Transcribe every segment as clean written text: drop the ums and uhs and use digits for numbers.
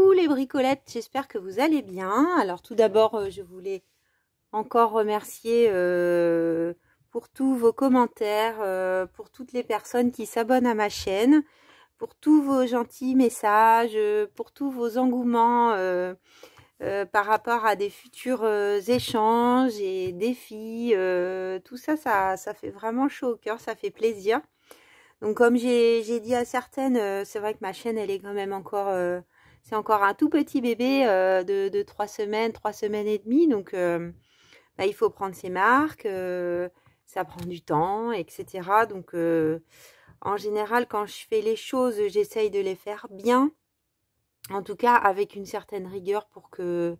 Coucou les bricolettes, j'espère que vous allez bien. Alors tout d'abord, je voulais encore remercier pour tous vos commentaires, pour toutes les personnes qui s'abonnent à ma chaîne, pour tous vos gentils messages, pour tous vos engouements par rapport à des futurs échanges et défis. Tout ça, ça fait vraiment chaud au cœur, ça fait plaisir. Donc comme j'ai dit à certaines, c'est vrai que ma chaîne, elle est quand même encore... c'est encore un tout petit bébé de 3 semaines et demie. Donc bah, il faut prendre ses marques, ça prend du temps, etc. Donc en général, quand je fais les choses, j'essaye de les faire bien. En tout cas, avec une certaine rigueur pour que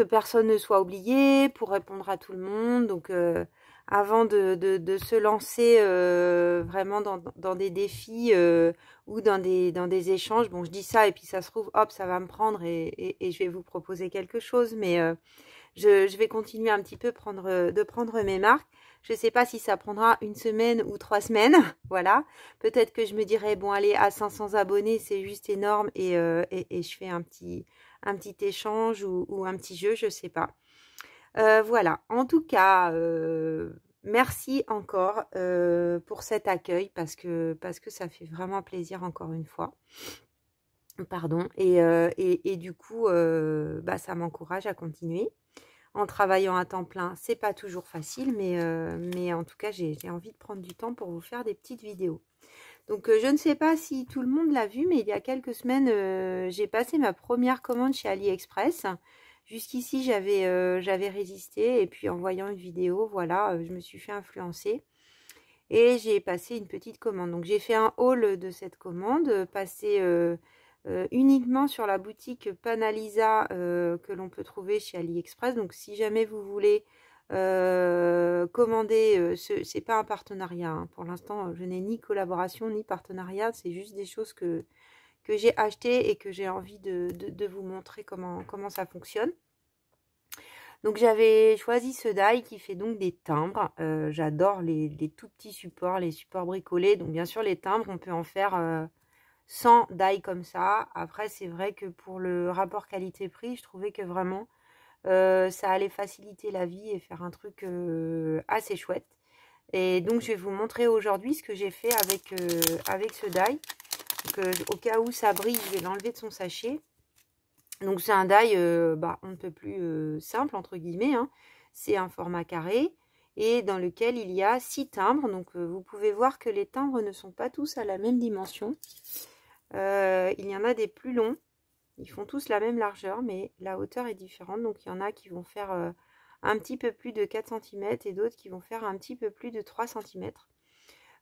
personne ne soit oublié, pour répondre à tout le monde. Donc avant de se lancer vraiment dans des défis ou dans des échanges, bon je dis ça et puis ça se trouve, hop, ça va me prendre et je vais vous proposer quelque chose, mais je vais continuer un petit peu de prendre mes marques. Je ne sais pas si ça prendra 1 semaine ou 3 semaines, voilà. Peut-être que je me dirai, bon allez, à 500 abonnés, c'est juste énorme et je fais un petit échange ou un petit jeu, je sais pas. Voilà, en tout cas, merci encore pour cet accueil parce que ça fait vraiment plaisir encore une fois. Pardon, et du coup, bah, ça m'encourage à continuer. En travaillant à temps plein, c'est pas toujours facile, mais en tout cas, j'ai envie de prendre du temps pour vous faire des petites vidéos. Donc, je ne sais pas si tout le monde l'a vu, mais il y a quelques semaines, j'ai passé ma première commande chez AliExpress. Jusqu'ici, j'avais résisté. Et puis, en voyant une vidéo, voilà, je me suis fait influencer. Et j'ai passé une petite commande. Donc, j'ai fait un haul de cette commande, passé uniquement sur la boutique Panalisa que l'on peut trouver chez AliExpress. Donc, si jamais vous voulez... commander, c'est pas un partenariat, hein. Pour l'instant je n'ai ni collaboration ni partenariat, c'est juste des choses que j'ai achetées et que j'ai envie de vous montrer comment ça fonctionne. Donc j'avais choisi ce die qui fait donc des timbres. J'adore les tout petits supports, les supports bricolés. Donc bien sûr les timbres, on peut en faire 100 die comme ça. Après c'est vrai que pour le rapport qualité-prix, je trouvais que vraiment ça allait faciliter la vie et faire un truc assez chouette. Et donc je vais vous montrer aujourd'hui ce que j'ai fait avec ce die. Donc, au cas où ça brille, je vais l'enlever de son sachet. Donc c'est un die bah, on ne peut plus simple entre guillemets, hein. C'est un format carré et dans lequel il y a 6 timbres. Donc vous pouvez voir que les timbres ne sont pas tous à la même dimension. Il y en a des plus longs. Ils font tous la même largeur, mais la hauteur est différente. Donc, il y en a qui vont faire un petit peu plus de 4 cm et d'autres qui vont faire un petit peu plus de 3 cm.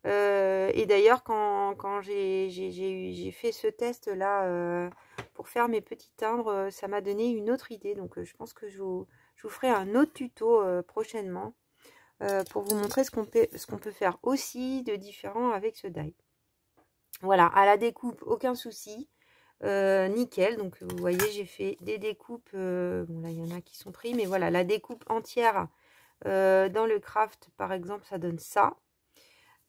Et d'ailleurs, quand j'ai fait ce test-là pour faire mes petits timbres, ça m'a donné une autre idée. Donc, je pense que je vous ferai un autre tuto prochainement pour vous montrer ce qu'on peut faire aussi de différent avec ce die. Voilà, à la découpe, aucun souci. Nickel, donc vous voyez j'ai fait des découpes, bon là il y en a qui sont pris, mais voilà, la découpe entière dans le craft par exemple ça donne ça,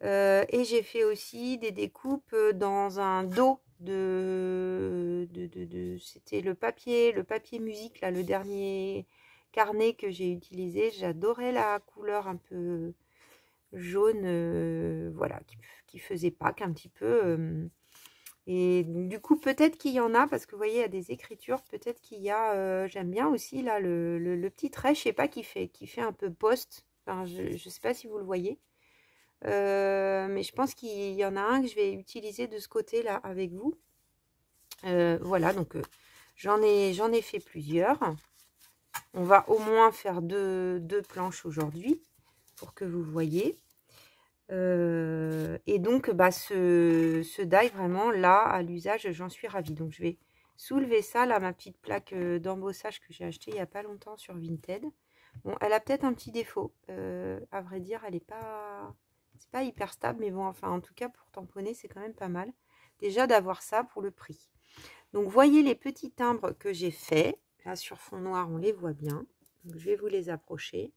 et j'ai fait aussi des découpes dans un dos c'était le papier musique là, le dernier carnet que j'ai utilisé. J'adorais la couleur un peu jaune, voilà, qui faisait Pâques un petit peu. Et donc, du coup, peut-être qu'il y en a, parce que vous voyez, il y a des écritures, peut-être qu'il y a, j'aime bien aussi, là, le petit trait, je sais pas, qui fait un peu post. Enfin, je sais pas si vous le voyez. Mais je pense qu'il y en a un que je vais utiliser de ce côté-là avec vous. Voilà, donc j'en ai fait plusieurs. On va au moins faire deux planches aujourd'hui, pour que vous voyez. Et donc bah, ce die vraiment là à l'usage, j'en suis ravie. Donc je vais soulever ça là, ma petite plaque d'embossage que j'ai acheté il n'y a pas longtemps sur Vinted. Bon, elle a peut-être un petit défaut, à vrai dire, elle est pas, c'est pas hyper stable, mais bon, enfin en tout cas pour tamponner c'est quand même pas mal déjà d'avoir ça pour le prix. Donc voyez les petits timbres que j'ai fait là sur fond noir, on les voit bien. Donc, je vais vous les approcher.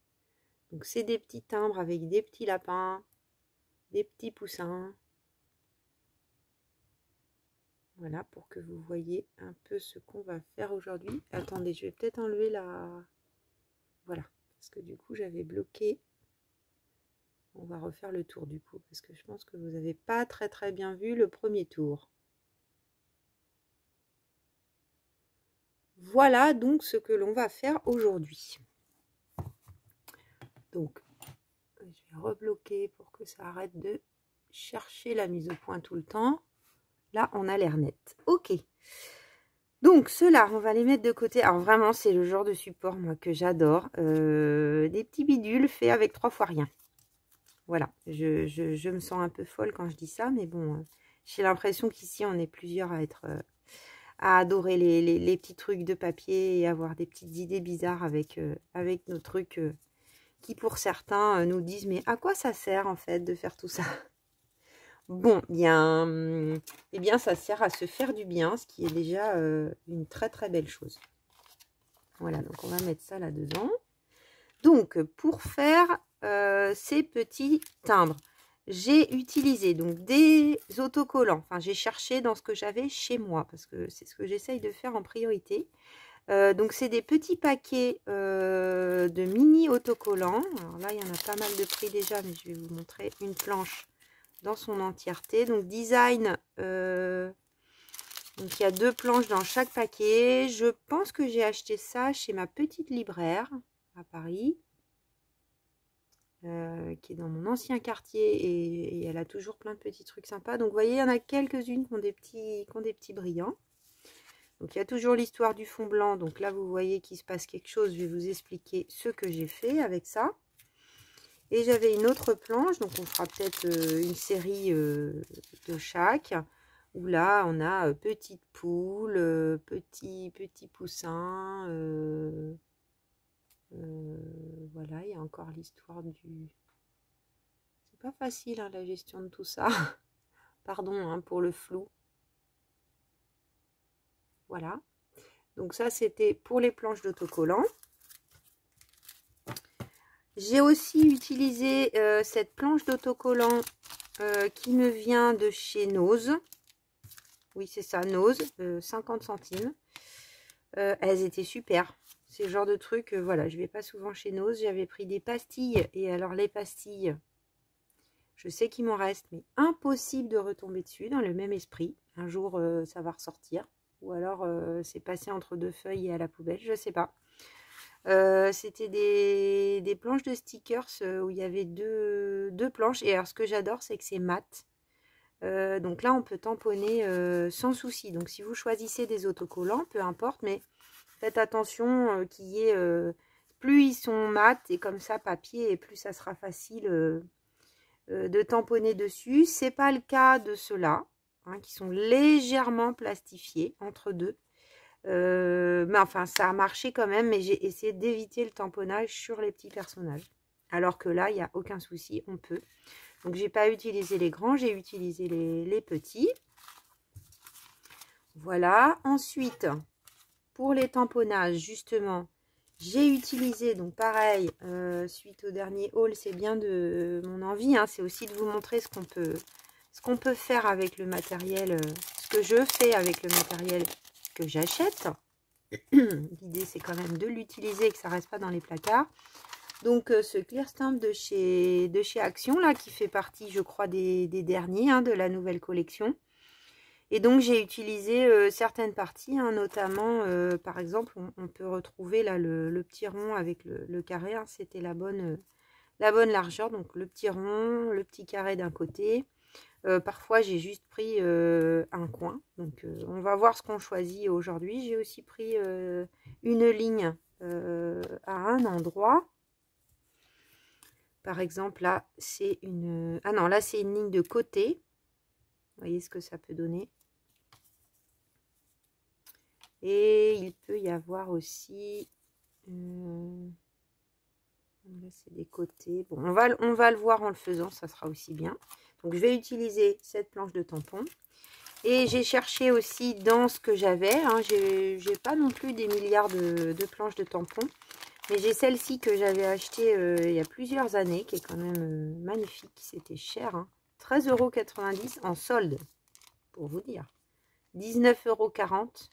Donc c'est des petits timbres avec des petits lapins, des petits poussins. Voilà, pour que vous voyez un peu ce qu'on va faire aujourd'hui. Attendez, je vais peut-être enlever la... Voilà, parce que du coup, j'avais bloqué. On va refaire le tour du coup, parce que je pense que vous n'avez pas très bien vu le premier tour. Voilà donc ce que l'on va faire aujourd'hui. Donc, je vais rebloquer pour que ça arrête de chercher la mise au point tout le temps. Là, on a l'air net. Ok. Donc, ceux-là, on va les mettre de côté. Alors, vraiment, c'est le genre de support, moi, que j'adore. Des petits bidules faits avec 3 fois rien. Voilà. Je me sens un peu folle quand je dis ça, mais bon, j'ai l'impression qu'ici, on est plusieurs à être... à adorer les petits trucs de papier et avoir des petites idées bizarres avec nos trucs qui pour certains nous disent mais à quoi ça sert en fait de faire tout ça? Bon, bien, eh bien ça sert à se faire du bien, ce qui est déjà une très belle chose. Voilà, donc on va mettre ça là-dedans. Donc pour faire ces petits timbres, j'ai utilisé donc des autocollants. Enfin, j'ai cherché dans ce que j'avais chez moi parce que c'est ce que j'essaye de faire en priorité. Donc, c'est des petits paquets de mini autocollants. Alors là, il y en a pas mal de prix déjà, mais je vais vous montrer une planche dans son entièreté. Donc, design. Donc, il y a 2 planches dans chaque paquet. Je pense que j'ai acheté ça chez ma petite libraire à Paris. Qui est dans mon ancien quartier et elle a toujours plein de petits trucs sympas. Donc vous voyez, il y en a quelques-unes qui ont des petits brillants. Donc il y a toujours l'histoire du fond blanc. Donc là vous voyez qu'il se passe quelque chose. Je vais vous expliquer ce que j'ai fait avec ça. Et j'avais une autre planche, donc on fera peut-être une série de chaque. Où là on a petite poule, petit poussin. Voilà, il y a encore l'histoire du... C'est pas facile hein, la gestion de tout ça. Pardon hein, pour le flou. Voilà. Donc ça, c'était pour les planches d'autocollants. J'ai aussi utilisé cette planche d'autocollant qui me vient de chez Nose. Oui, c'est ça, Nose, 50 centimes. Elles étaient super. C'est le genre de truc, voilà, je vais pas souvent chez Nose. J'avais pris des pastilles. Et alors, les pastilles, je sais qu'il m'en reste, mais impossible de retomber dessus dans le même esprit. Un jour, ça va ressortir. Ou alors, c'est passé entre 2 feuilles et à la poubelle, je sais pas. C'était des planches de stickers où il y avait deux planches. Et alors, ce que j'adore, c'est que c'est mat. Donc là, on peut tamponner sans souci. Donc, si vous choisissez des autocollants, peu importe, mais faites attention qu'il y ait... plus ils sont mat et comme ça, papier, et plus ça sera facile de tamponner dessus. C'est pas le cas de ceux-là, hein, qui sont légèrement plastifiés entre deux. Mais enfin, ça a marché quand même, mais j'ai essayé d'éviter le tamponnage sur les petits personnages. Alors que là, il n'y a aucun souci, on peut. Donc, j'ai pas utilisé les grands, j'ai utilisé les petits. Voilà. Ensuite, pour les tamponnages, justement, j'ai utilisé, donc pareil, suite au dernier haul, c'est bien de mon envie, hein, c'est aussi de vous montrer ce qu'on peut faire avec le matériel, ce que je fais avec le matériel que j'achète. L'idée, c'est quand même de l'utiliser et que ça reste pas dans les placards. Donc, ce Clear Stamp de chez Action, là, qui fait partie, je crois, des derniers, hein, de la nouvelle collection. Et donc, j'ai utilisé certaines parties, hein, notamment, par exemple, on peut retrouver là le petit rond avec le carré. Hein, c'était la bonne largeur. Donc, le petit rond, le petit carré d'un côté. Parfois, j'ai juste pris un coin. Donc, on va voir ce qu'on choisit aujourd'hui. J'ai aussi pris une ligne à un endroit. Par exemple, là, c'est une... Ah non, là, c'est une ligne de côté. Vous voyez ce que ça peut donner. Et il peut y avoir aussi... Là, c'est des côtés. Bon, on va le voir en le faisant, ça sera aussi bien. Donc, je vais utiliser cette planche de tampon. Et j'ai cherché aussi dans ce que j'avais. Hein, j'ai pas non plus des milliards de planches de tampon. Mais j'ai celle-ci que j'avais achetée il y a plusieurs années, qui est quand même magnifique. C'était cher, hein. 13,90 € en solde, pour vous dire. 19,40 €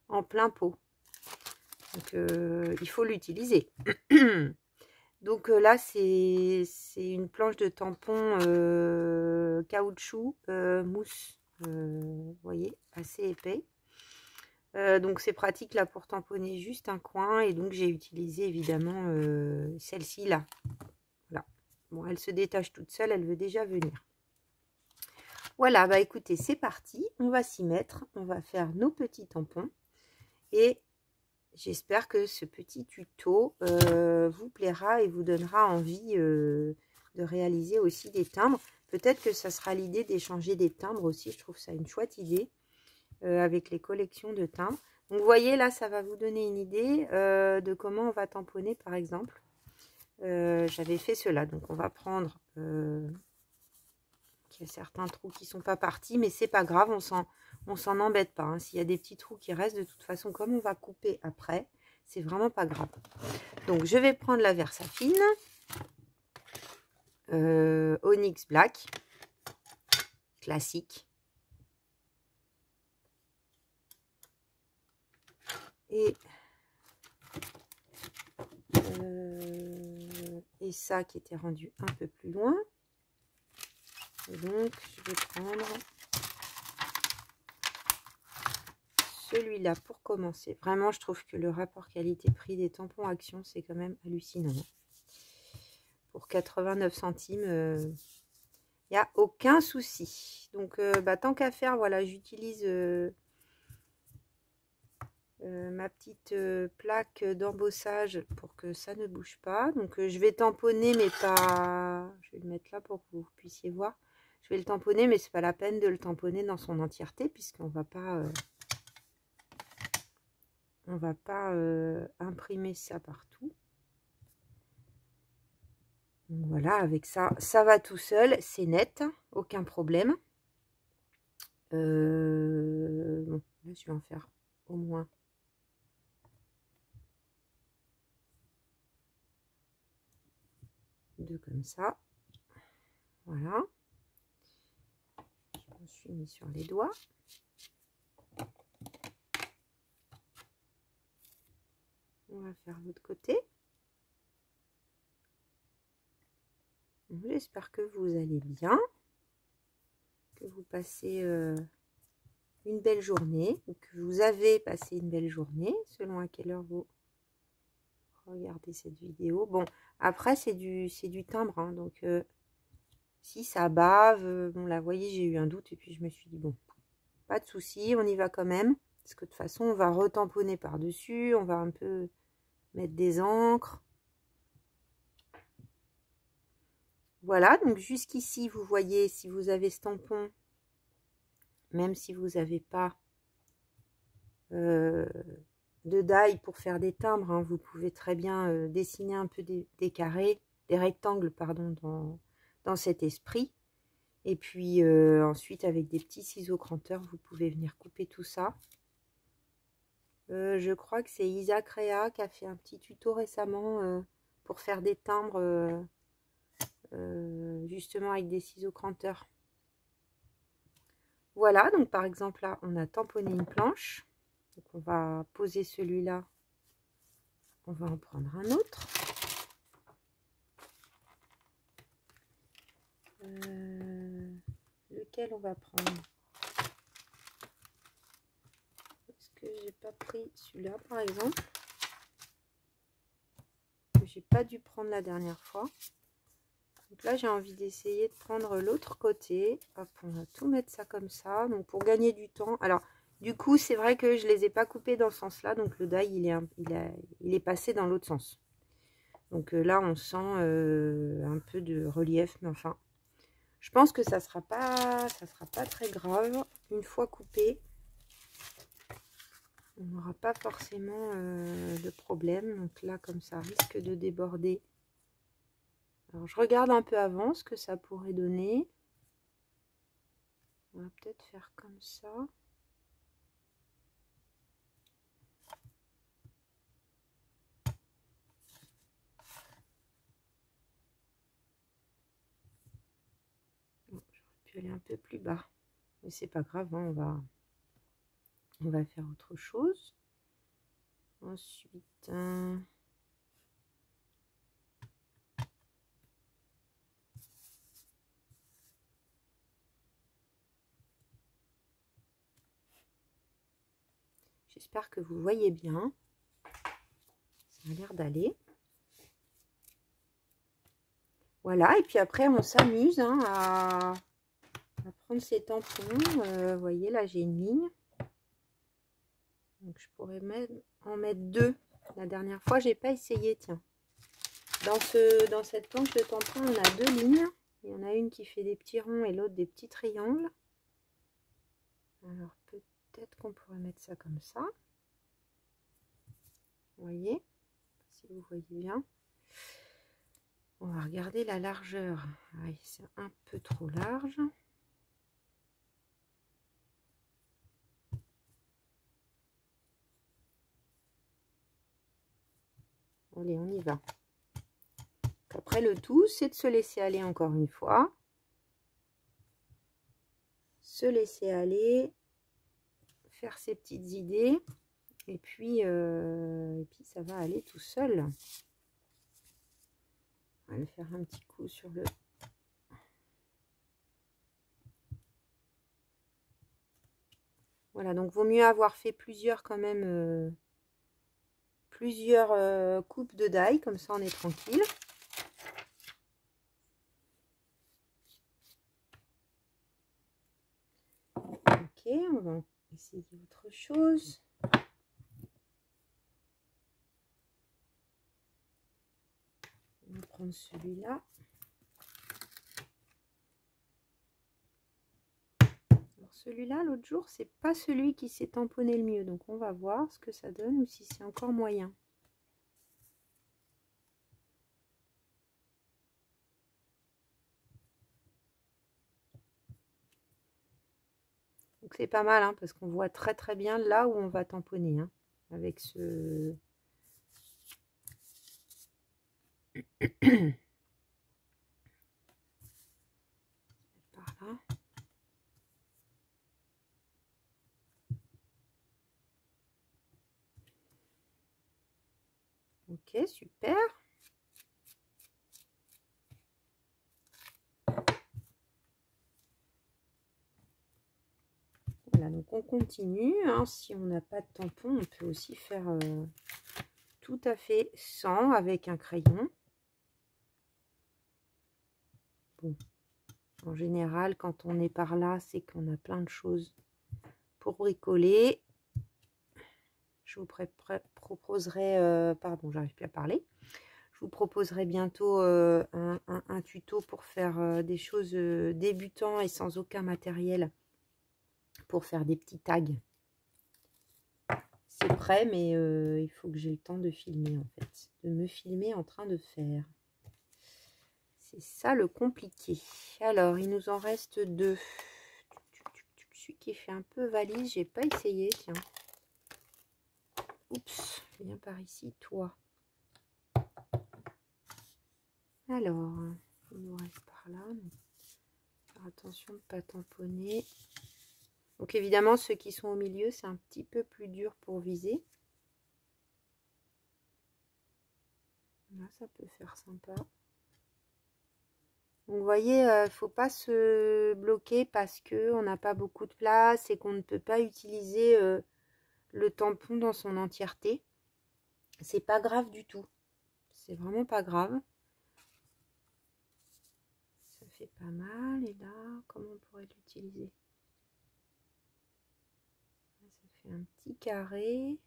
en plein pot. Donc il faut l'utiliser. Donc là c'est une planche de tampon caoutchouc mousse, vous voyez, assez épais. Donc c'est pratique là pour tamponner juste un coin, et donc j'ai utilisé évidemment celle-ci là. Voilà. Bon, elle se détache toute seule, elle veut déjà venir. Voilà, bah écoutez, c'est parti, on va s'y mettre, on va faire nos petits tampons, et j'espère que ce petit tuto vous plaira et vous donnera envie de réaliser aussi des timbres. Peut-être que ça sera l'idée d'échanger des timbres aussi, je trouve ça une chouette idée avec les collections de timbres. Donc vous voyez là, ça va vous donner une idée de comment on va tamponner par exemple. J'avais fait cela, donc on va prendre... il y a certains trous qui sont pas partis, mais c'est pas grave, on s'en embête pas, hein. S'il y a des petits trous qui restent, de toute façon, comme on va couper après, c'est vraiment pas grave. Donc je vais prendre la Versafine Onyx Black classique, et ça qui était rendu un peu plus loin. Et donc je vais prendre celui-là pour commencer. Vraiment, je trouve que le rapport qualité-prix des tampons Action, c'est quand même hallucinant. Pour 89 centimes, il n'y a aucun souci. Donc, tant qu'à faire, voilà, j'utilise ma petite plaque d'embossage pour que ça ne bouge pas. Donc, je vais tamponner, mais pas... Je vais le mettre là pour que vous puissiez voir. Je vais le tamponner, mais c'est pas la peine de le tamponner dans son entièreté, puisqu'on va pas... on va pas imprimer ça partout. Donc voilà, avec ça, ça va tout seul, c'est net, aucun problème. Bon, là, je vais en faire au moins deux comme ça. Voilà. Je me suis mis sur les doigts. On va faire l'autre côté. J'espère que vous allez bien, que vous passez une belle journée, ou que vous avez passé une belle journée, selon à quelle heure vous regardez cette vidéo. Bon, après c'est du timbre, hein, donc si ça bave, bon là, vous voyez, j'ai eu un doute, et puis je me suis dit, bon, pas de souci, on y va quand même, parce que de toute façon, on va retamponner par-dessus, on va un peu mettre des encres. Voilà, donc jusqu'ici, vous voyez, si vous avez ce tampon, même si vous n'avez pas de die pour faire des timbres, hein, vous pouvez très bien dessiner un peu des carrés, des rectangles, pardon, dans cet esprit. Et puis ensuite, avec des petits ciseaux cranteurs, vous pouvez venir couper tout ça. Je crois que c'est Isaac Rea qui a fait un petit tuto récemment pour faire des timbres justement avec des ciseaux cranteurs. Voilà, donc par exemple là, on a tamponné une planche. Donc on va poser celui-là. On va en prendre un autre. Lequel on va prendre? Est-ce que j'ai pas pris celui-là par exemple? J'ai pas dû prendre la dernière fois. Donc là, j'ai envie d'essayer de prendre l'autre côté. Hop, on va tout mettre ça comme ça. Donc pour gagner du temps. Alors, du coup, c'est vrai que je ne les ai pas coupés dans ce sens-là. Donc le die, il est passé dans l'autre sens. Donc là, on sent un peu de relief. Mais enfin, je pense que ça sera pas très grave. Une fois coupé, on n'aura pas forcément de problème. Donc là, comme ça risque de déborder. Alors, je regarde un peu avant ce que ça pourrait donner. On va peut-être faire comme ça. Bon, j'aurais pu aller un peu plus bas. Mais c'est pas grave, hein, On va faire autre chose. Ensuite, j'espère que vous voyez bien. Ça a l'air d'aller. Voilà, et puis après, on s'amuse hein, à prendre ces tampons. Vous voyez, là, j'ai une ligne. Donc, je pourrais même en mettre 2. La dernière fois, j'ai pas essayé, tiens. Dans cette planche de tampon, on a 2 lignes. Il y en a une qui fait des petits ronds et l'autre des petits triangles. Alors, peut-être qu'on pourrait mettre ça comme ça. Vous voyez, si vous voyez bien. On va regarder la largeur. Oui, c'est un peu trop large. Allez, on y va. Après, le tout, c'est de se laisser aller encore une fois. Se laisser aller, faire ses petites idées. Et puis ça va aller tout seul. On va le faire un petit coup sur le... Voilà, donc vaut mieux avoir fait plusieurs quand même... plusieurs coupes de die, comme ça on est tranquille. Ok, on va essayer autre chose. On va prendre celui-là. Celui-là, l'autre jour, c'est pas celui qui s'est tamponné le mieux. Donc, on va voir ce que ça donne ou si c'est encore moyen. Donc, c'est pas mal, hein, parce qu'on voit très très bien là où on va tamponner. Hein, avec ce... par là. Ok, super. Voilà, donc on continue. Hein. Si on n'a pas de tampon, on peut aussi faire tout à fait sans avec un crayon. Bon, en général, quand on est par là, c'est qu'on a plein de choses pour bricoler. Je vous proposerai, pardon, j'arrive plus à parler. Je vous proposerai bientôt un tuto pour faire des choses débutants et sans aucun matériel pour faire des petits tags. C'est prêt, mais il faut que j'ai le temps de filmer en fait, de me filmer en train de faire. C'est ça le compliqué. Alors, il nous en reste 2. Celui qui fait un peu valise, j'ai pas essayé, tiens. Oups, viens par ici, toi. Alors, il nous reste par là. Donc, faire attention de ne pas tamponner. Donc évidemment, ceux qui sont au milieu, c'est un petit peu plus dur pour viser. Là, ça peut faire sympa. Donc vous voyez, il ne faut pas se bloquer parce qu'on n'a pas beaucoup de place et qu'on ne peut pas utiliser le tampon dans son entièreté. C'est pas grave du tout. C'est vraiment pas grave. Ça fait pas mal. Et là, comment on pourrait l'utiliser? Ça fait un petit carré.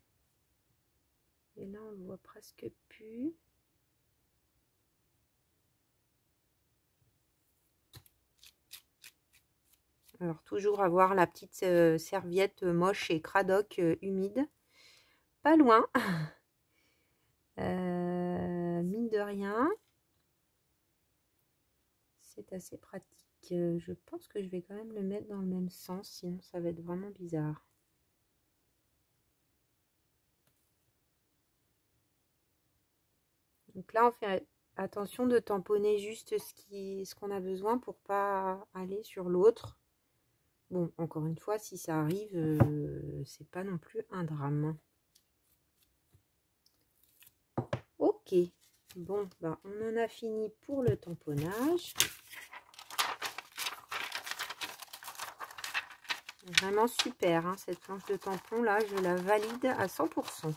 Et là, on le voit presque plus. Alors, toujours avoir la petite serviette moche et cradoc humide. Pas loin. Mine de rien. C'est assez pratique. Je pense que je vais quand même le mettre dans le même sens, sinon ça va être vraiment bizarre. Donc là, on fait attention de tamponner juste ce qu'on a besoin pour pas aller sur l'autre. Bon, encore une fois, si ça arrive, c'est pas non plus un drame. Ok. Bon, bah, on en a fini pour le tamponnage. Vraiment super, hein, cette planche de tampon là, je la valide à 100%.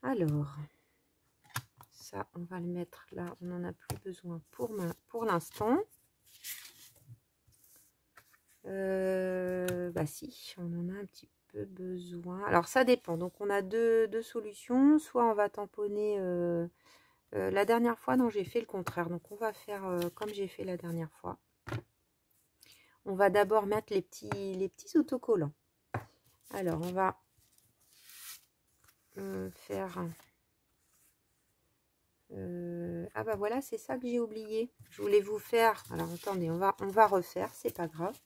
Alors, ça, on va le mettre là, on n'en a plus besoin pour l'instant. Bah si, on en a un petit peu besoin. Alors ça dépend, donc on a deux solutions. Soit on va tamponner, la dernière fois, non, j'ai fait le contraire. Donc on va faire comme j'ai fait la dernière fois. On va d'abord mettre les petits autocollants. Alors on va faire... ah bah voilà, c'est ça que j'ai oublié. Je voulais vous faire... Alors attendez, on va refaire, c'est pas grave.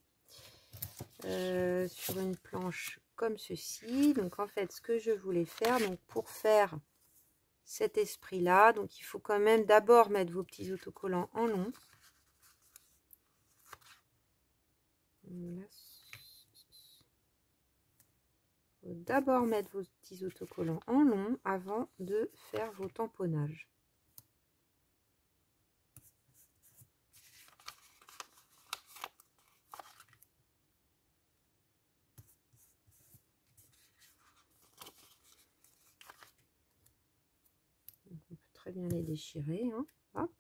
Sur une planche comme ceci. Donc en fait, ce que je voulais faire, donc pour faire cet esprit là, donc il faut quand même d'abord mettre vos petits autocollants en long. D'abord mettre vos petits autocollants en long avant de faire vos tamponnages. Donc on peut très bien les déchirer, hein. Hop.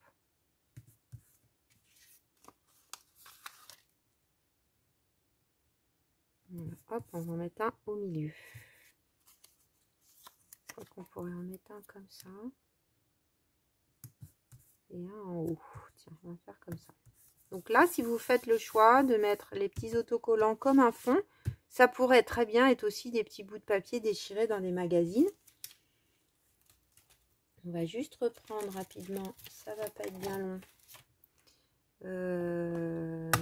Voilà. Hop, on va en mettre un au milieu. Je crois qu'on pourrait en mettre un comme ça. Et un en haut. Tiens, on va faire comme ça. Donc là, si vous faites le choix de mettre les petits autocollants comme un fond, ça pourrait très bien être aussi des petits bouts de papier déchirés dans des magazines. On va juste reprendre rapidement, ça va pas être bien long,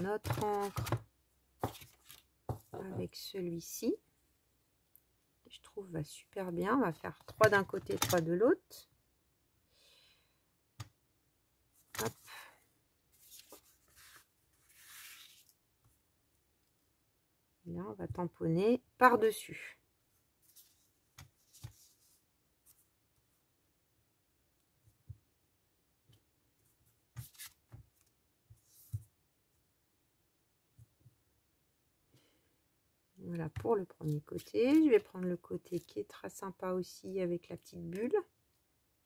notre encre avec celui-ci. Je trouve va super bien. On va faire 3 d'un côté, 3 de l'autre. Hop. Là, on va tamponner par-dessus. Voilà pour le premier côté. Je vais prendre le côté qui est très sympa aussi avec la petite bulle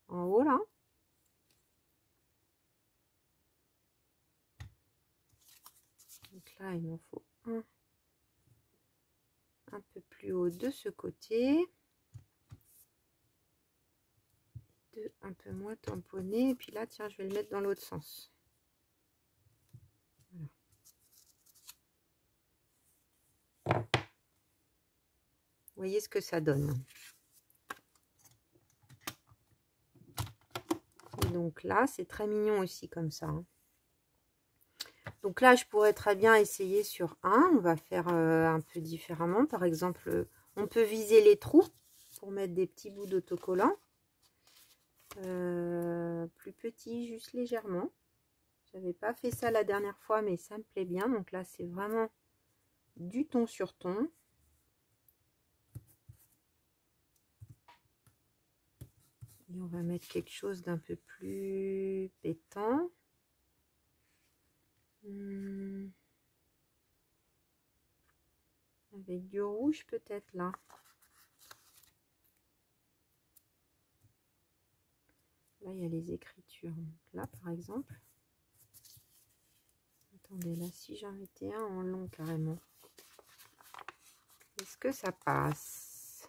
en haut là. Donc là, il m'en faut un peu plus haut de ce côté. Deux un peu moins tamponné. Et puis là, tiens, je vais le mettre dans l'autre sens. Voilà. Vous voyez ce que ça donne. Et donc là, c'est très mignon aussi comme ça. Hein. Donc là, je pourrais très bien essayer sur un. On va faire un peu différemment. Par exemple, on peut viser les trous pour mettre des petits bouts d'autocollant. Plus petit, juste légèrement. J'avais pas fait ça la dernière fois, mais ça me plaît bien. Donc là, c'est vraiment du ton sur ton. Et on va mettre quelque chose d'un peu plus pétant. Avec du rouge peut-être là. Là, il y a les écritures. Donc là, par exemple. Attendez, là, si j'en mettais un en long carrément. Est-ce que ça passe?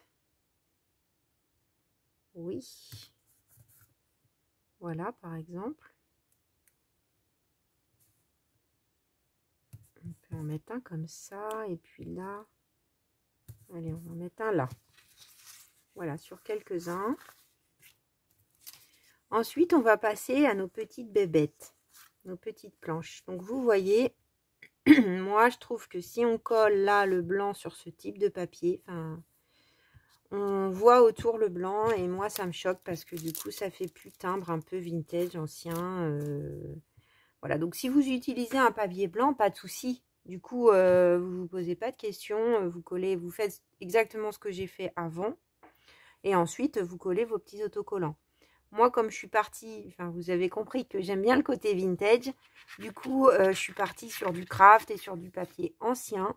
Oui. Voilà, par exemple. On peut en mettre un comme ça. Et puis là. Allez, on va en mettre un là. Voilà, sur quelques-uns. Ensuite, on va passer à nos petites bébêtes. Nos petites planches. Donc, vous voyez, moi, je trouve que si on colle là le blanc sur ce type de papier, enfin... on voit autour le blanc et moi ça me choque parce que du coup ça fait plus timbre un peu vintage ancien. Voilà, donc si vous utilisez un papier blanc, pas de souci, Du coup, vous ne vous posez pas de questions, vous collez, vous faites exactement ce que j'ai fait avant. Et ensuite, vous collez vos petits autocollants. Moi, comme je suis partie, enfin, vous avez compris que j'aime bien le côté vintage. Du coup, je suis partie sur du craft et sur du papier ancien.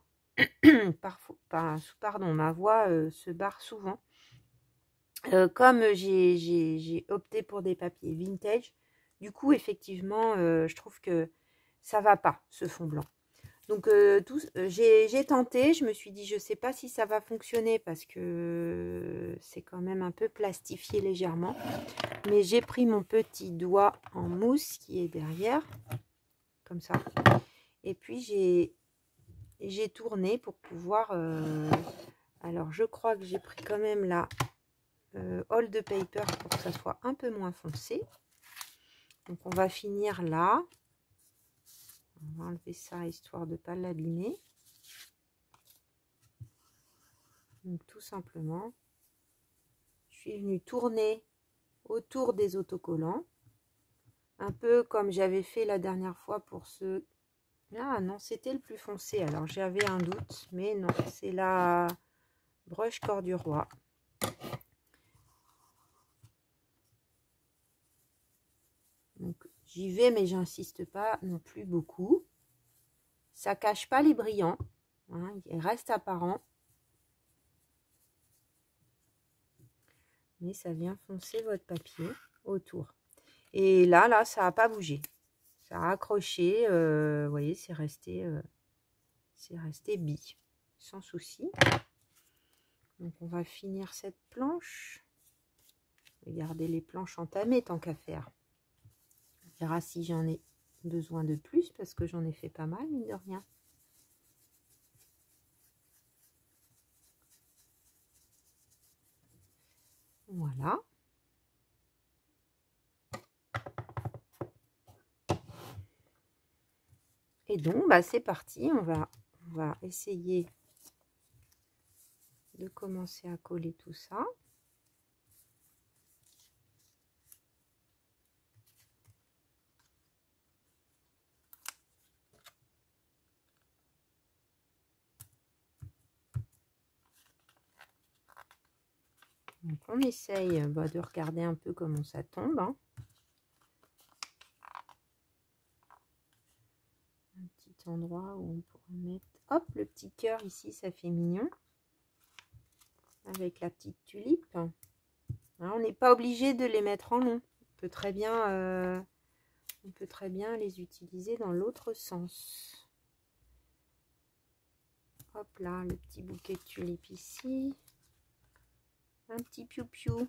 Pardon, ma voix se barre souvent. Comme j'ai opté pour des papiers vintage, du coup, effectivement, je trouve que ça va pas, ce fond blanc. Donc, j'ai tenté, je me suis dit, je sais pas si ça va fonctionner parce que c'est quand même un peu plastifié légèrement. Mais j'ai pris mon petit doigt en mousse qui est derrière, comme ça. Et puis, j'ai tourné pour pouvoir... alors, je crois que j'ai pris quand même la hold paper pour que ça soit un peu moins foncé. Donc, on va finir là. On va enlever ça histoire de ne pas l'abîmer. Donc tout simplement, je suis venue tourner autour des autocollants. Un peu comme j'avais fait la dernière fois pour ce... Ah non, c'était le plus foncé. Alors j'avais un doute, mais non, c'est la Brush Corps du Roi. Donc j'y vais, mais j'insiste pas non plus beaucoup. Ça cache pas les brillants, hein, il reste apparent. Mais ça vient foncer votre papier autour. Et là, ça n'a pas bougé. Ça a accroché, vous voyez, c'est resté bi, sans souci. Donc on va finir cette planche. Regardez les planches entamées tant qu'à faire. On verra si j'en ai besoin de plus parce que j'en ai fait pas mal, mine de rien. Voilà. Et donc, bah, c'est parti. On va essayer de commencer à coller tout ça. Donc, on essaye de regarder un peu comment ça tombe. Hein. Un petit endroit où on pourrait mettre... Hop, le petit cœur ici, ça fait mignon. Avec la petite tulipe. Hein, on n'est pas obligé de les mettre en long. On peut très bien les utiliser dans l'autre sens. Hop là, le petit bouquet de tulipes ici. Un petit piou-piou.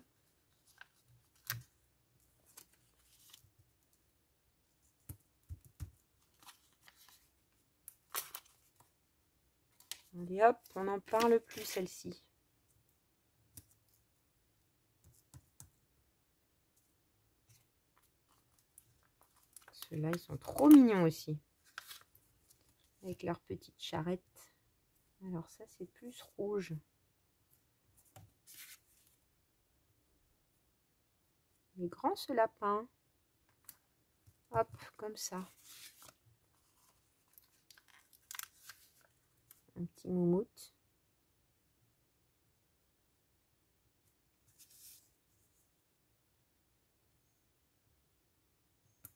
Allez hop, on n'en parle plus celle-ci. Ceux-là, ils sont trop mignons aussi. Avec leur petite charrette. Alors ça, c'est plus rouge. Il est grand ce lapin. Hop, comme ça. Un petit moumoute.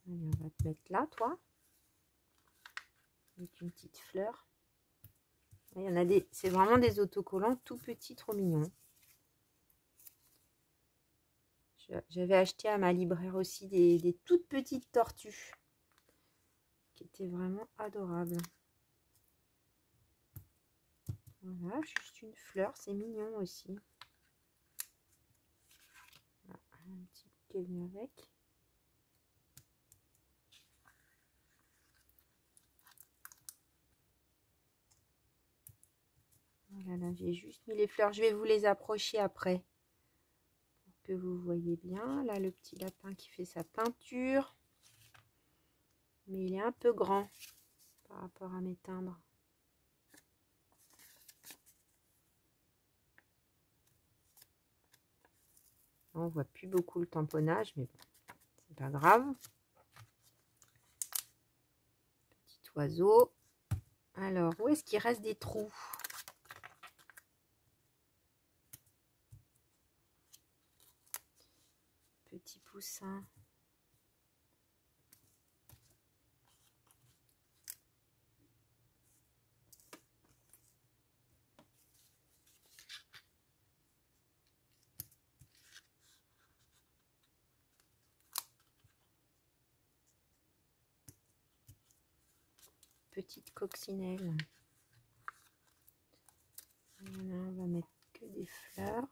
Allez, on va te mettre là, toi. Avec une petite fleur. Il y en a des, c'est vraiment des autocollants tout petits, trop mignons. J'avais acheté à ma libraire aussi des toutes petites tortues. Qui étaient vraiment adorables. Voilà, juste une fleur, c'est mignon aussi. Voilà, un petit bouquet venu avec. Voilà, j'ai juste mis les fleurs. Je vais vous les approcher après. Pour que vous voyez bien. Là, le petit lapin qui fait sa peinture. Mais il est un peu grand par rapport à mes timbres. On voit plus beaucoup le tamponnage, mais bon, c'est pas grave. Petit oiseau. Alors, où est-ce qu'il reste des trous? Petit poussin. Petite coccinelle. Voilà, on va mettre que des fleurs.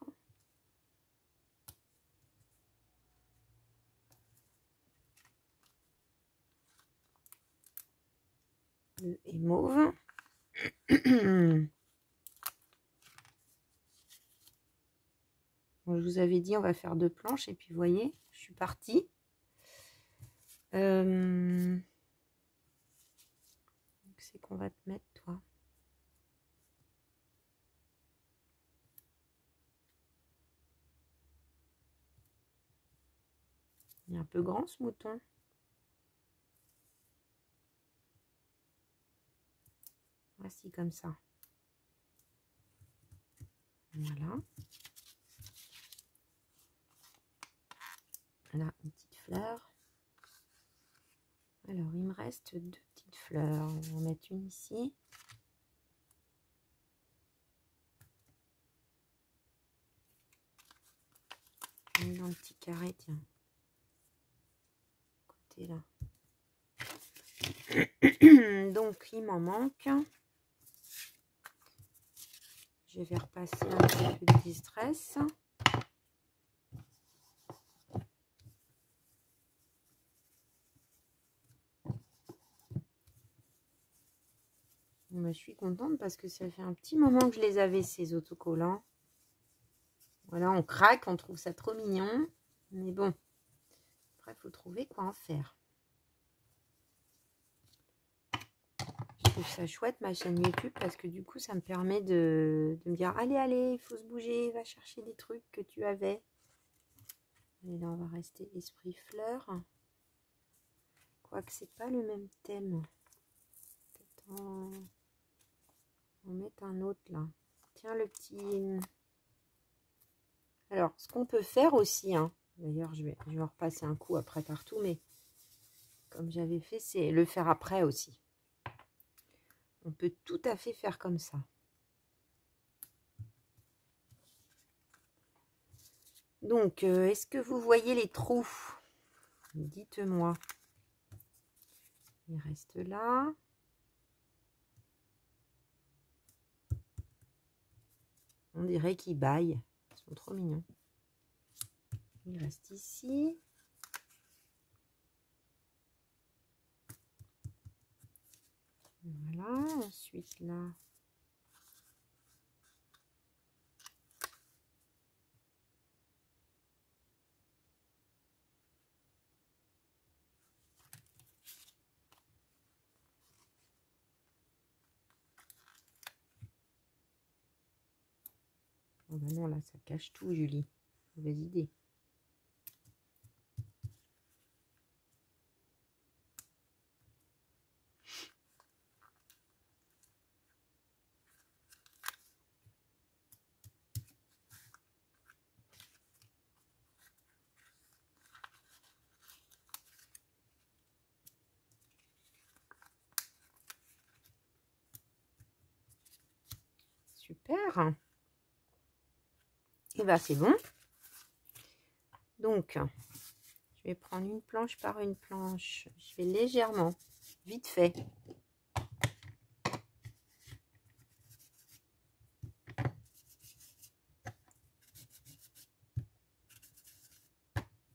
Bleu et mauve. Bon, je vous avais dit, on va faire 2 planches et puis vous voyez, je suis partie. C'est qu'on va te mettre, toi. Il est un peu grand ce mouton. Voici comme ça. Voilà. Voilà, une petite fleur. Alors, il me reste 2 petites fleurs. On va en mettre une ici. Une dans le petit carré, tiens. Côté là. Donc, il m'en manque. Je vais repasser un petit peu de distress. Je suis contente parce que ça fait un petit moment que je les avais, ces autocollants. Voilà, on craque, on trouve ça trop mignon. Mais bon, après, il faut trouver quoi en faire. Je trouve ça chouette, ma chaîne YouTube, parce que du coup, ça me permet de me dire, allez, allez, il faut se bouger, va chercher des trucs que tu avais. Et là, on va rester esprit fleur. Quoique, c'est pas le même thème. Peut-être en mettre un autre, là. Tiens, le petit... Alors, ce qu'on peut faire aussi, hein, d'ailleurs, je vais en repasser un coup après partout, mais comme j'avais fait, c'est le faire après aussi. On peut tout à fait faire comme ça. Donc, est-ce que vous voyez les trous? Dites-moi. Il reste là. On dirait qu'ils baillent. Ils sont trop mignons. Il reste ici. Voilà. Ensuite, là. Oh ben non, là, ça cache tout, Julie. Mauvaise idée. Super. Et bien, c'est bon. Donc, je vais prendre une planche par une planche. Je vais légèrement, vite fait.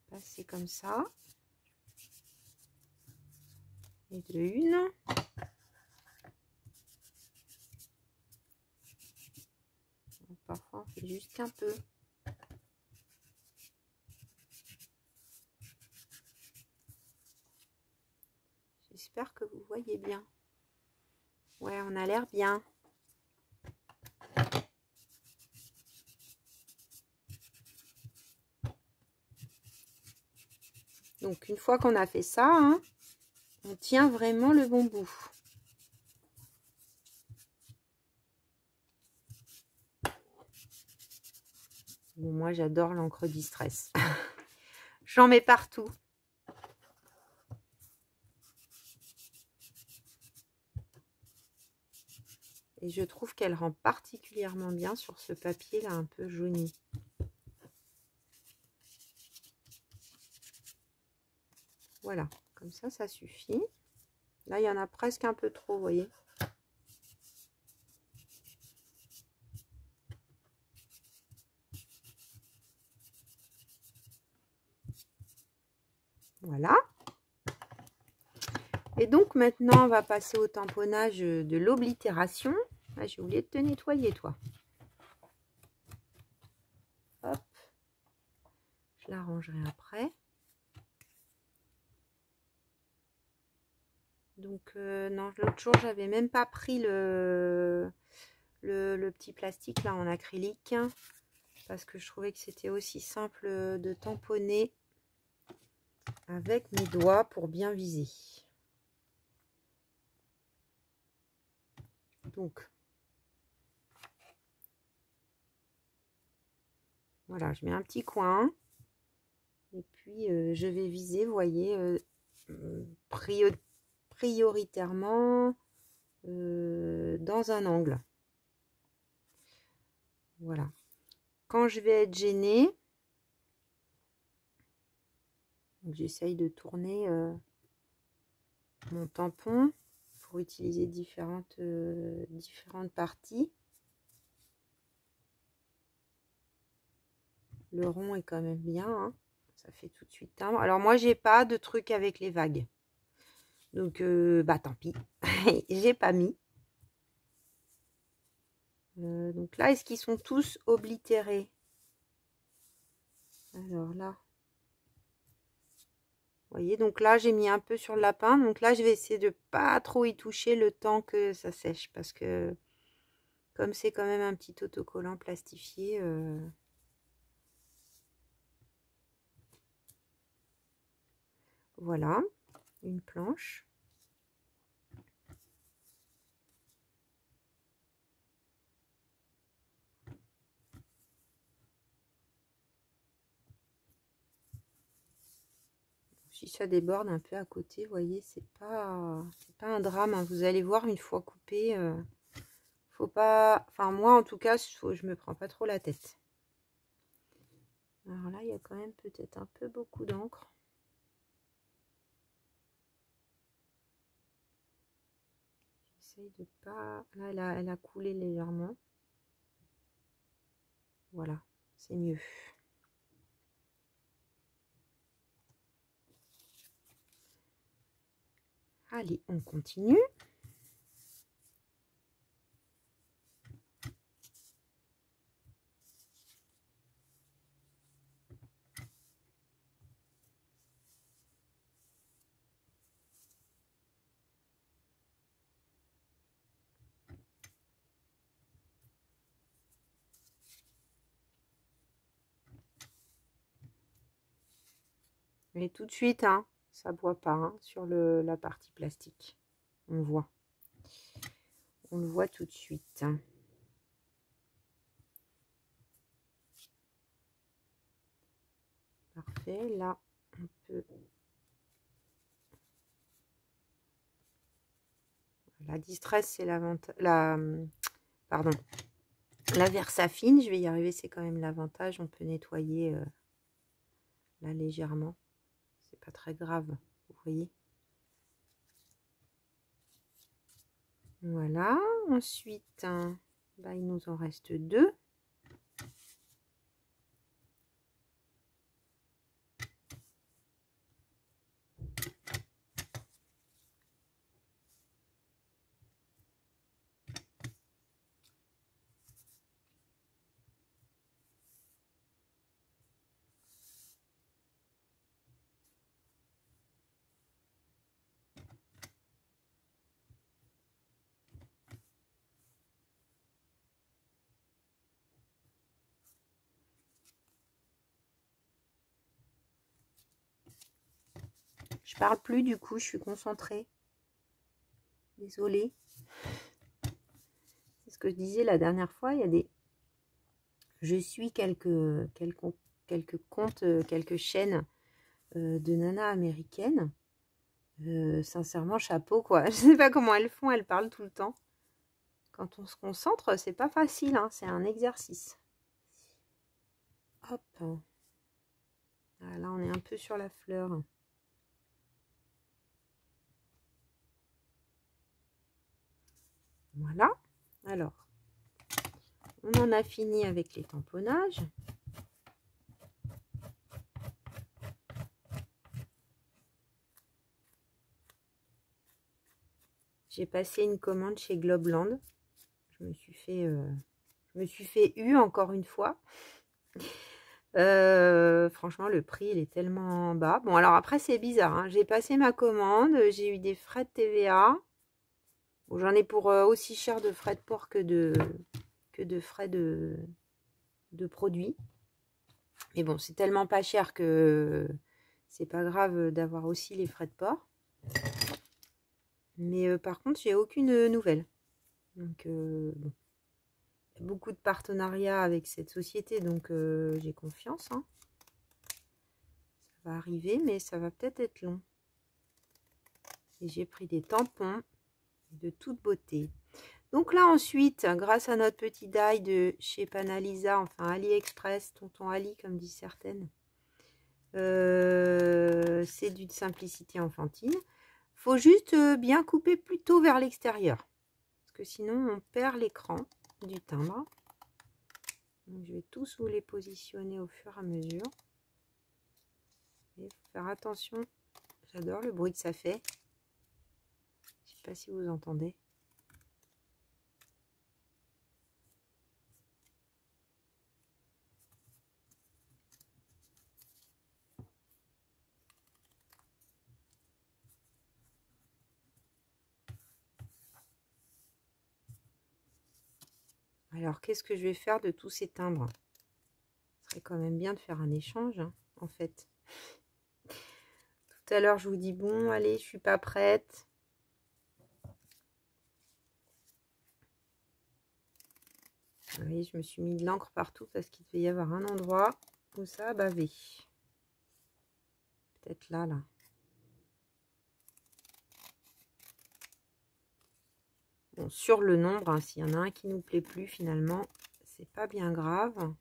Passer comme ça. Et de une. Parfois, on fait juste un peu. J'espère que vous voyez bien. Ouais, on a l'air bien. Donc, une fois qu'on a fait ça, hein, on tient vraiment le bon bout. Bon, moi, j'adore l'encre Distress. J'en mets partout. Et je trouve qu'elle rend particulièrement bien sur ce papier-là, un peu jauni. Voilà, comme ça suffit. Là, il y en a presque un peu trop, vous voyez. Voilà. Et donc, maintenant, on va passer au tamponnage de l'oblitération. Ah, j'ai oublié de te nettoyer, toi. Hop. Je la rangerai après. Donc, non, l'autre jour, j'avais même pas pris le petit plastique là en acrylique. Parce que je trouvais que c'était aussi simple de tamponner avec mes doigts pour bien viser. Donc, voilà, je mets un petit coin. Et puis, je vais viser, vous voyez, prioritairement dans un angle. Voilà. Quand je vais être gênée, j'essaye de tourner mon tampon pour utiliser différentes parties. Le rond est quand même bien, hein. Ça fait tout de suite timbre. Alors moi, j'ai pas de truc avec les vagues. Donc, bah tant pis. J'ai pas mis. Donc là, est-ce qu'ils sont tous oblitérés? Alors là. Vous voyez, donc là, j'ai mis un peu sur le lapin. Donc là, je vais essayer de pas trop y toucher le temps que ça sèche. Parce que, comme c'est quand même un petit autocollant plastifié... Voilà, une planche. Si ça déborde un peu à côté, vous voyez, c'est pas un drame, hein. Vous allez voir une fois coupé, faut pas, enfin moi en tout cas, je me prends pas trop la tête. Alors là, il y a quand même peut-être un peu beaucoup d'encre. J'essaye de pas, là elle a coulé légèrement. Voilà, c'est mieux. Allez, on continue. Et tout de suite, hein, ça boit pas, hein, sur la partie plastique. On voit. On le voit tout de suite. Parfait. Là, on peut... La Distress, c'est pardon, la Versafine. Je vais y arriver, c'est quand même l'avantage. On peut nettoyer là légèrement. C'est pas très grave, vous voyez. Voilà. Ensuite, bah, il nous en reste 2. Je parle plus du coup, je suis concentrée. Désolée. C'est ce que je disais la dernière fois, il y a Je suis quelques comptes, quelques chaînes de nanas américaines. Sincèrement, chapeau, quoi. Je sais pas comment elles font, elles parlent tout le temps. Quand on se concentre, c'est pas facile, hein, c'est un exercice. Hop. Ah, là, on est un peu sur la fleur. Voilà. Alors, on en a fini avec les tamponnages. J'ai passé une commande chez Globeland. Je me suis fait eu encore une fois. Franchement, le prix, il est tellement bas. Bon, alors après, c'est bizarre, hein. J'ai passé ma commande, j'ai eu des frais de TVA. Bon, j'en ai pour aussi cher de frais de port que de frais de produits. Mais bon, c'est tellement pas cher que c'est pas grave d'avoir aussi les frais de port. Mais par contre, j'ai aucune nouvelle. Donc, bon. Il y a beaucoup de partenariats avec cette société, donc j'ai confiance, hein. Ça va arriver, mais ça va peut-être être long. Et j'ai pris des tampons de toute beauté. Donc là ensuite, grâce à notre petit die de chez Panalisa, enfin AliExpress, tonton Ali comme disent certaines, c'est d'une simplicité enfantine. Faut juste bien couper plutôt vers l'extérieur, parce que sinon on perd l'écran du timbre. Donc, je vais tous vous les positionner au fur et à mesure. Il faut faire attention, j'adore le bruit que ça fait. Je sais pas si vous entendez. Alors, qu'est-ce que je vais faire de tous ces timbres? Ce serait quand même bien de faire un échange, hein, en fait. Tout à l'heure, je vous dis, bon, allez, je suis pas prête. Vous voyez, je me suis mis de l'encre partout parce qu'il devait y avoir un endroit où ça a bavé. Peut-être là, là. Bon, sur le nombre, hein, s'il y en a un qui nous plaît plus, finalement, c'est pas bien grave.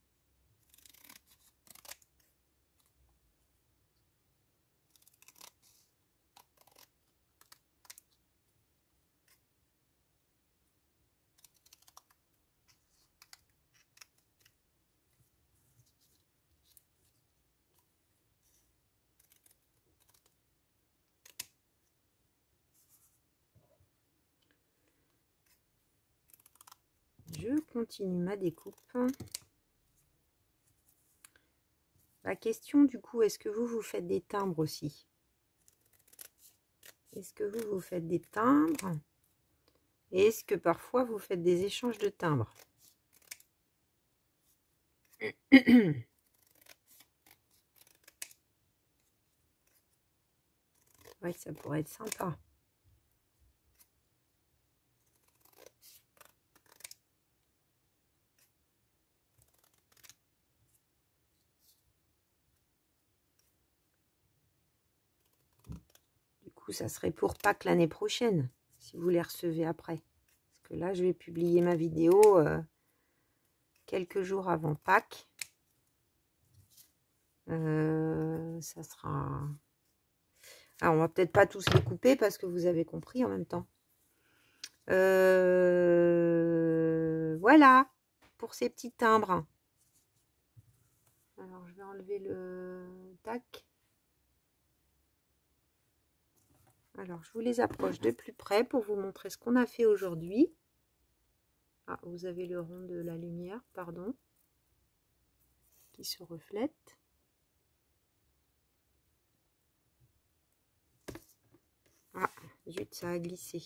Je continue ma découpe. La question du coup, est-ce que vous faites des timbres aussi? Est-ce que vous faites des timbres? Et est-ce que parfois vous faites des échanges de timbres? Ouais, ça pourrait être sympa. Ça serait pour Pâques l'année prochaine, si vous les recevez après. Parce que là, je vais publier ma vidéo quelques jours avant Pâques. Ça sera... Alors, on va peut-être pas tous les couper parce que vous avez compris en même temps. Voilà, pour ces petits timbres. Alors, je vais enlever le tac. Alors, je vous les approche de plus près pour vous montrer ce qu'on a fait aujourd'hui. Ah, vous avez le rond de la lumière, pardon, qui se reflète. Ah, zut, ça a glissé.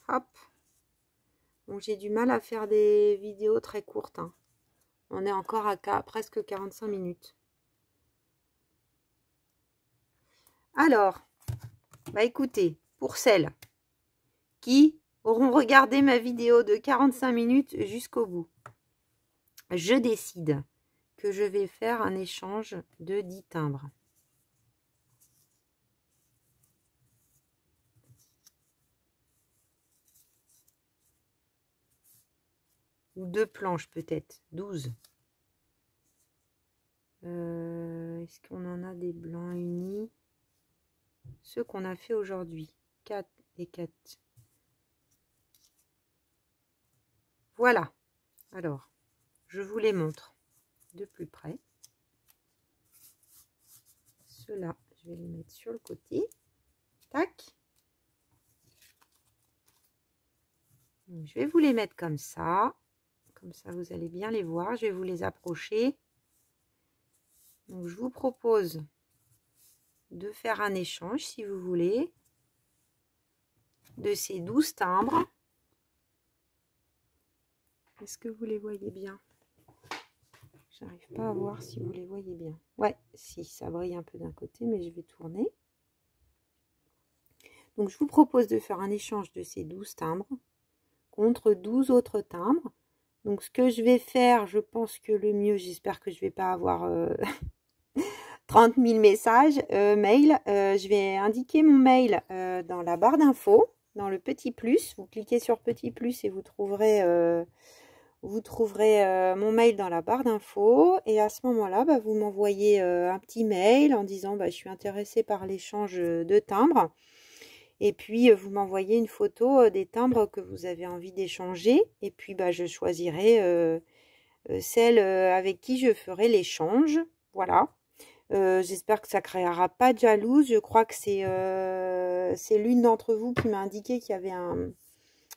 Hop. Bon, j'ai du mal à faire des vidéos très courtes, hein. On est encore à presque 45 minutes. Alors, bah écoutez, pour celles qui auront regardé ma vidéo de 45 minutes jusqu'au bout. Je décide que je vais faire un échange de 10 timbres. Ou 2 planches peut-être, 12. Est-ce qu'on en a des blancs unis? Ceux qu'on a fait aujourd'hui. 4 et 4. Voilà. Alors, je vous les montre de plus près. Ceux-là, je vais les mettre sur le côté. Tac. Donc, je vais vous les mettre comme ça. Comme ça, vous allez bien les voir. Je vais vous les approcher. Donc, je vous propose de faire un échange, si vous voulez, de ces 12 timbres. Est-ce que vous les voyez bien? J'arrive pas à voir si vous les voyez bien. Ouais, si, ça brille un peu d'un côté, mais je vais tourner. Donc, je vous propose de faire un échange de ces 12 timbres contre 12 autres timbres. Donc, ce que je vais faire, je pense que le mieux, j'espère que je vais pas avoir 30 000 messages, mail. Je vais indiquer mon mail dans la barre d'infos, dans le petit plus. Vous cliquez sur petit plus et vous trouverez mon mail dans la barre d'infos. Et à ce moment-là, bah, vous m'envoyez un petit mail en disant bah, je suis intéressée par l'échange de timbres. Et puis, vous m'envoyez une photo des timbres que vous avez envie d'échanger. Et puis, bah, je choisirai celle avec qui je ferai l'échange. Voilà. J'espère que ça ne créera pas de jalouse. Je crois que c'est l'une d'entre vous qui m'a indiqué qu'il y avait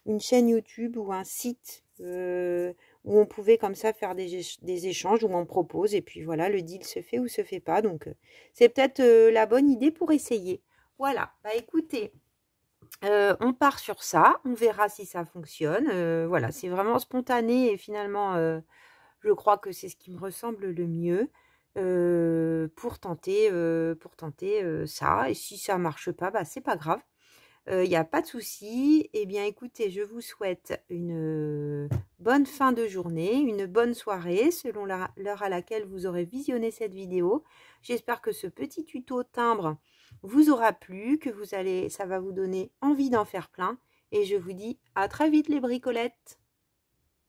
une chaîne YouTube ou un site où on pouvait comme ça faire des échanges, où on propose. Et puis voilà, le deal se fait ou se fait pas. Donc, c'est peut-être la bonne idée pour essayer. Voilà. Bah écoutez, on part sur ça. On verra si ça fonctionne. Voilà, c'est vraiment spontané et finalement, je crois que c'est ce qui me ressemble le mieux. Pour tenter ça. Et si ça marche pas, bah c'est pas grave. Il n'y a pas de souci. Eh bien, écoutez, je vous souhaite une bonne fin de journée, une bonne soirée, selon l'heure à laquelle vous aurez visionné cette vidéo. J'espère que ce petit tuto timbre vous aura plu, que ça va vous donner envie d'en faire plein. Et je vous dis à très vite les bricolettes.